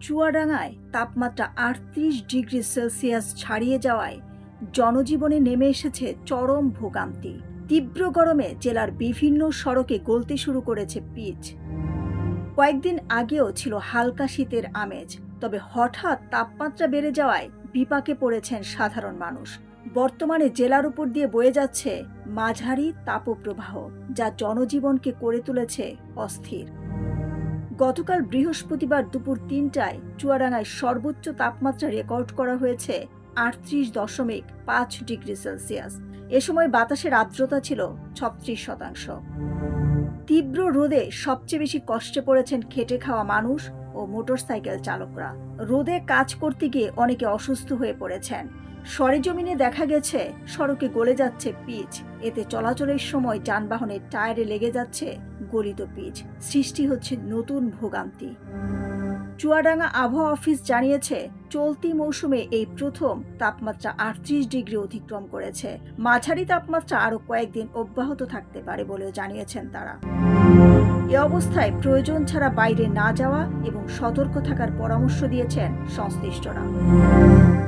চুয়াডাঙ্গায় তাপমাত্রা ৩৮ degree Celsius ছাড়িয়ে যাওয়ায় জনজীবনে নেমে এসেছে চরম ভোগান্তি। তীব্র গরমে জেলার বিভিন্ন সড়কে গলতে শুরু করেছে পিচ। কয়েকদিন আগেও ছিল হালকা শীতের আমেজ, তবে হঠাৎ তাপমাত্রা বেড়ে যাওয়ায় বিপাকে পড়েছেন সাধারণ মানুষ। বর্তমানে জেলার উপর দিয়ে বয়ে যাচ্ছে মাঝারি তাপপ্রবাহ, যা জনজীবনকে করে তুলেছে অস্থির। গতকাল বৃহস্পতিবার দুপুর ৩টায় চুয়াডাঙ্গায় সর্বোচ্চ তাপমাত্রা রেকর্ড করা হয়েছে ৩৮.৫ ডিগ্রি সেলসিয়াস। এ সময় বাতাসের আর্দ্রতা ছিল ৩৬%। তীব্র রোদে সবচেয়ে বেশি কষ্টে পড়েছেন খেটে খাওয়া মানুষ ও মোটরসাইকেল চালকরা। রোদে কাজ করতে গিয়ে অনেকে অসুস্থ হয়ে পড়েছেন। সরেজমিনে দেখা গেছে সড়কে গলে যাচ্ছে পিচ। এতে চলাচলের সময় যানবাহনের টায়ারে লেগে যাচ্ছে গলিত পিচ। সৃষ্টি হচ্ছে নতুন ভোগান্তি। চুয়াডাঙ্গা আবহাওয়া অফিস জানিয়েছে, চলতি মৌসুমে এই প্রথম তাপমাত্রা ৩৮ ডিগ্রি অতিক্রম করেছে। মাঝারি তাপমাত্রা আরও কয়েকদিন অব্যাহত থাকতে পারে বলেও জানিয়েছেন তারা। এ অবস্থায় প্রয়োজন ছাড়া বাইরে না যাওয়া এবং সতর্ক থাকার পরামর্শ দিয়েছেন সংশ্লিষ্টরা।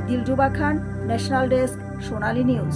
দিলরুবা খান, ন্যাশনাল ডেস্ক, সোনালী নিউজ।